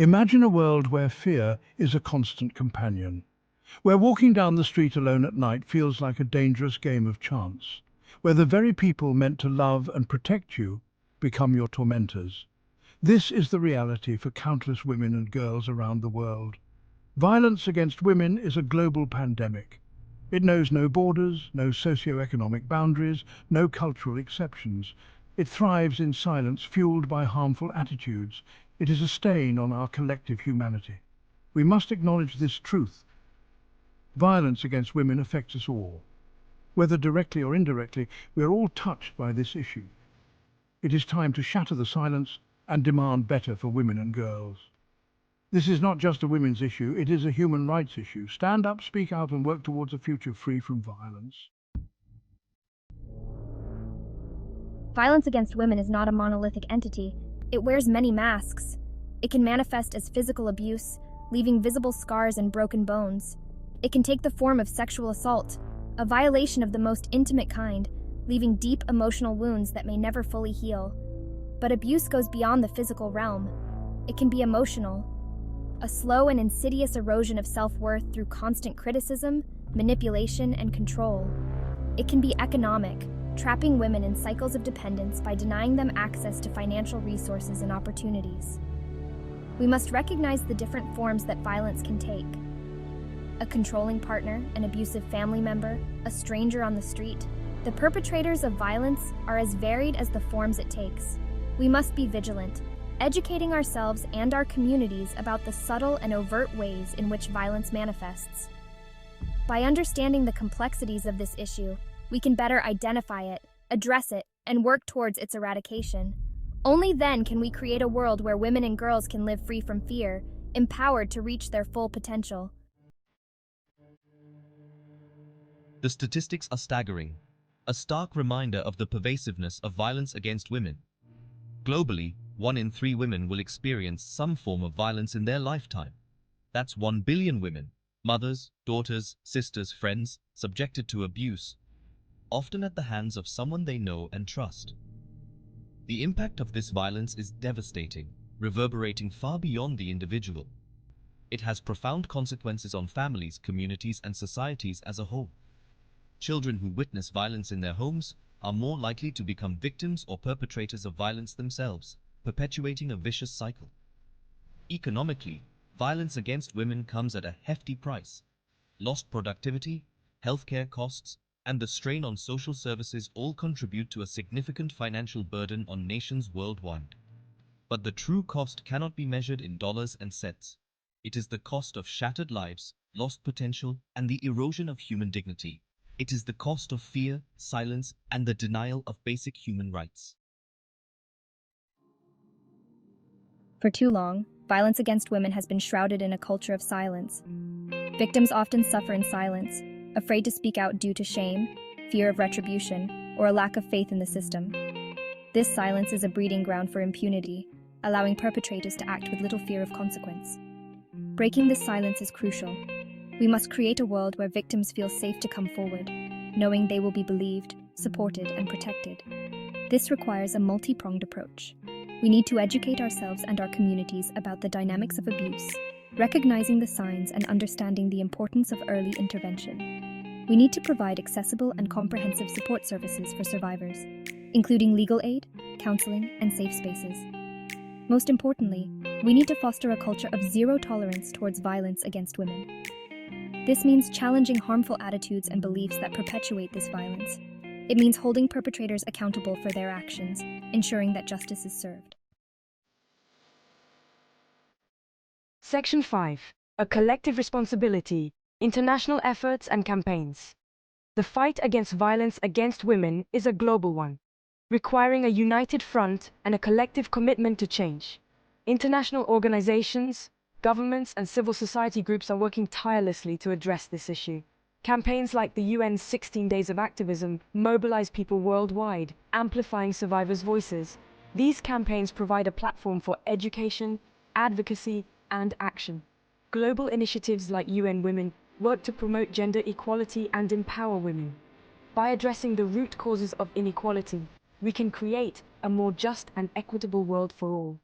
Imagine a world where fear is a constant companion, where walking down the street alone at night feels like a dangerous game of chance, where the very people meant to love and protect you become your tormentors. This is the reality for countless women and girls around the world. Violence against women is a global pandemic. It knows no borders, no socio-economic boundaries, no cultural exceptions. It thrives in silence, fueled by harmful attitudes. It is a stain on our collective humanity. We must acknowledge this truth. Violence against women affects us all. Whether directly or indirectly, we are all touched by this issue. It is time to shatter the silence and demand better for women and girls. This is not just a women's issue, it is a human rights issue. Stand up, speak out, and work towards a future free from violence. Violence against women is not a monolithic entity. It wears many masks. It can manifest as physical abuse, leaving visible scars and broken bones. It can take the form of sexual assault, a violation of the most intimate kind, leaving deep emotional wounds that may never fully heal. But abuse goes beyond the physical realm. It can be emotional, a slow and insidious erosion of self-worth through constant criticism, manipulation, and control. It can be economic, trapping women in cycles of dependence by denying them access to financial resources and opportunities. We must recognize the different forms that violence can take. A controlling partner, an abusive family member, a stranger on the street. The perpetrators of violence are as varied as the forms it takes. We must be vigilant, educating ourselves and our communities about the subtle and overt ways in which violence manifests. By understanding the complexities of this issue, we can better identify it, address it, and work towards its eradication. Only then can we create a world where women and girls can live free from fear, empowered to reach their full potential. The statistics are staggering, a stark reminder of the pervasiveness of violence against women. Globally, 1 in 3 women will experience some form of violence in their lifetime. That's 1 billion women, mothers, daughters, sisters, friends, subjected to abuse, often at the hands of someone they know and trust. The impact of this violence is devastating, reverberating far beyond the individual. It has profound consequences on families, communities, and societies as a whole. Children who witness violence in their homes are more likely to become victims or perpetrators of violence themselves, perpetuating a vicious cycle. Economically, violence against women comes at a hefty price. Lost productivity, healthcare costs, and the strain on social services all contribute to a significant financial burden on nations worldwide. But the true cost cannot be measured in dollars and cents. It is the cost of shattered lives, lost potential, and the erosion of human dignity. It is the cost of fear, silence, and the denial of basic human rights. For too long, violence against women has been shrouded in a culture of silence. Victims often suffer in silence, afraid to speak out due to shame, fear of retribution, or a lack of faith in the system. This silence is a breeding ground for impunity, allowing perpetrators to act with little fear of consequence. Breaking this silence is crucial. We must create a world where victims feel safe to come forward, knowing they will be believed, supported, and protected. This requires a multi-pronged approach. We need to educate ourselves and our communities about the dynamics of abuse, recognizing the signs and understanding the importance of early intervention. We need to provide accessible and comprehensive support services for survivors, including legal aid, counseling, and safe spaces. Most importantly, we need to foster a culture of zero tolerance towards violence against women. This means challenging harmful attitudes and beliefs that perpetuate this violence. It means holding perpetrators accountable for their actions, ensuring that justice is served. Section 5. A collective responsibility, international efforts and campaigns. The fight against violence against women is a global one, requiring a united front and a collective commitment to change. International organizations, governments, and civil society groups are working tirelessly to address this issue. Campaigns like the UN's 16 Days of Activism mobilize people worldwide, amplifying survivors' voices. These campaigns provide a platform for education, advocacy, and action. Global initiatives like UN Women work to promote gender equality and empower women. By addressing the root causes of inequality, we can create a more just and equitable world for all.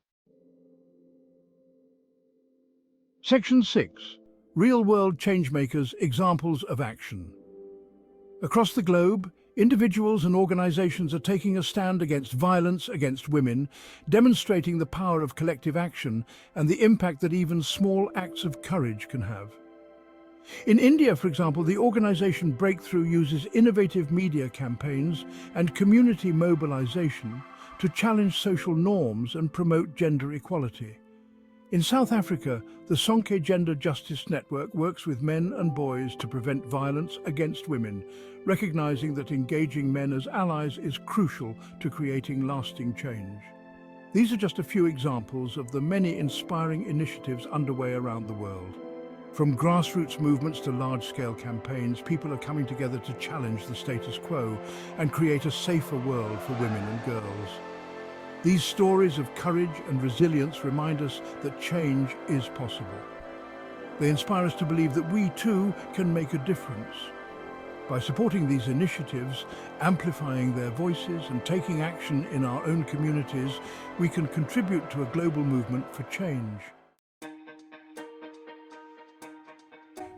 Section 6. Real-world changemakers, examples of action. Across the globe, individuals and organizations are taking a stand against violence against women, demonstrating the power of collective action and the impact that even small acts of courage can have. In India, for example, the organization Breakthrough uses innovative media campaigns and community mobilization to challenge social norms and promote gender equality. In South Africa, the Sonke Gender Justice Network works with men and boys to prevent violence against women, recognizing that engaging men as allies is crucial to creating lasting change. These are just a few examples of the many inspiring initiatives underway around the world. From grassroots movements to large-scale campaigns, people are coming together to challenge the status quo and create a safer world for women and girls. These stories of courage and resilience remind us that change is possible. They inspire us to believe that we too can make a difference. By supporting these initiatives, amplifying their voices and taking action in our own communities, we can contribute to a global movement for change.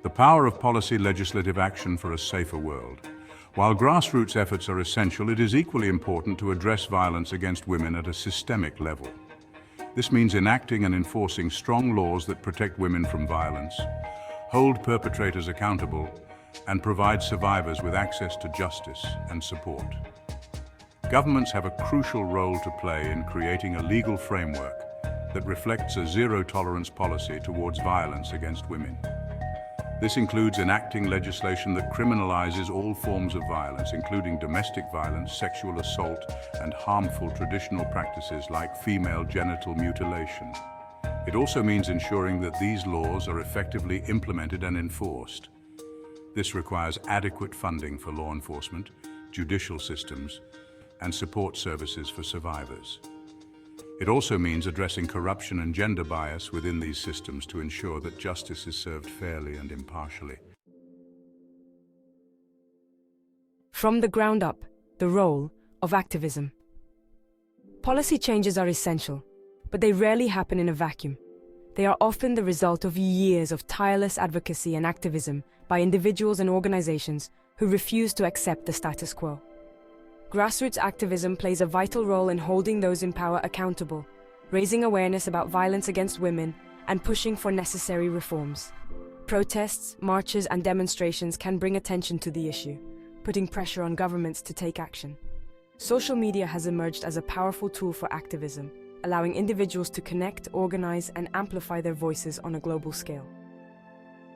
The power of policy legislative action for a safer world. While grassroots efforts are essential, it is equally important to address violence against women at a systemic level. This means enacting and enforcing strong laws that protect women from violence, hold perpetrators accountable, and provide survivors with access to justice and support. Governments have a crucial role to play in creating a legal framework that reflects a zero-tolerance policy towards violence against women. This includes enacting legislation that criminalizes all forms of violence, including domestic violence, sexual assault, and harmful traditional practices like female genital mutilation. It also means ensuring that these laws are effectively implemented and enforced. This requires adequate funding for law enforcement, judicial systems, and support services for survivors. It also means addressing corruption and gender bias within these systems to ensure that justice is served fairly and impartially. From the ground up, the role of activism. Policy changes are essential, but they rarely happen in a vacuum. They are often the result of years of tireless advocacy and activism by individuals and organizations who refuse to accept the status quo. Grassroots activism plays a vital role in holding those in power accountable, raising awareness about violence against women, and pushing for necessary reforms. Protests, marches, and demonstrations can bring attention to the issue, putting pressure on governments to take action. Social media has emerged as a powerful tool for activism, allowing individuals to connect, organize, and amplify their voices on a global scale.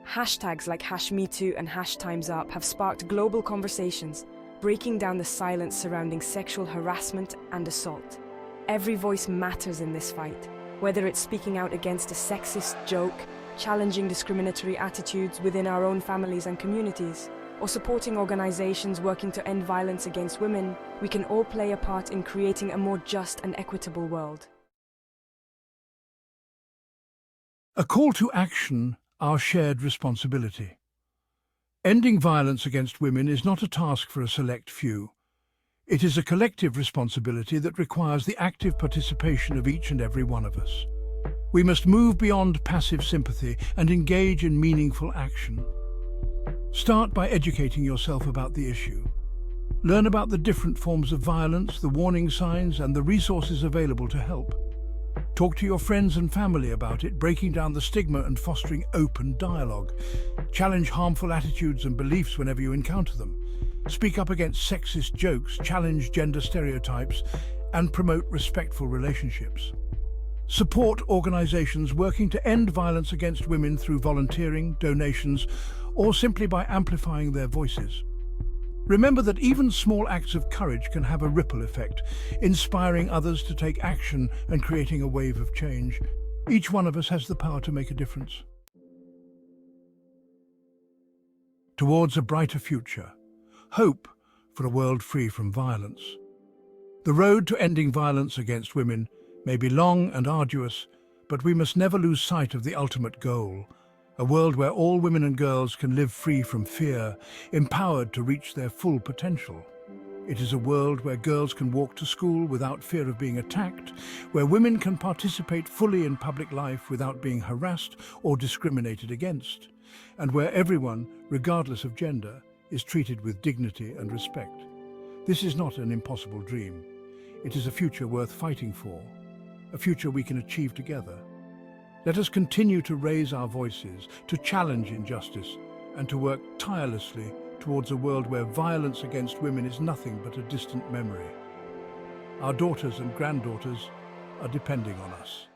Hashtags like #MeToo and #TimesUp have sparked global conversations, breaking down the silence surrounding sexual harassment and assault. Every voice matters in this fight, whether it's speaking out against a sexist joke, challenging discriminatory attitudes within our own families and communities, or supporting organizations working to end violence against women. We can all play a part in creating a more just and equitable world. A call to action, our shared responsibility. Ending violence against women is not a task for a select few. It is a collective responsibility that requires the active participation of each and every one of us. We must move beyond passive sympathy and engage in meaningful action. Start by educating yourself about the issue. Learn about the different forms of violence, the warning signs, and the resources available to help. Talk to your friends and family about it, breaking down the stigma and fostering open dialogue. Challenge harmful attitudes and beliefs whenever you encounter them. Speak up against sexist jokes, challenge gender stereotypes, and promote respectful relationships. Support organizations working to end violence against women through volunteering, donations, or simply by amplifying their voices. Remember that even small acts of courage can have a ripple effect, inspiring others to take action and creating a wave of change. Each one of us has the power to make a difference. Towards a brighter future. Hope for a world free from violence. The road to ending violence against women may be long and arduous, but we must never lose sight of the ultimate goal. A world where all women and girls can live free from fear, empowered to reach their full potential. It is a world where girls can walk to school without fear of being attacked, where women can participate fully in public life without being harassed or discriminated against, and where everyone, regardless of gender, is treated with dignity and respect. This is not an impossible dream. It is a future worth fighting for, a future we can achieve together. Let us continue to raise our voices, to challenge injustice, and to work tirelessly towards a world where violence against women is nothing but a distant memory. Our daughters and granddaughters are depending on us.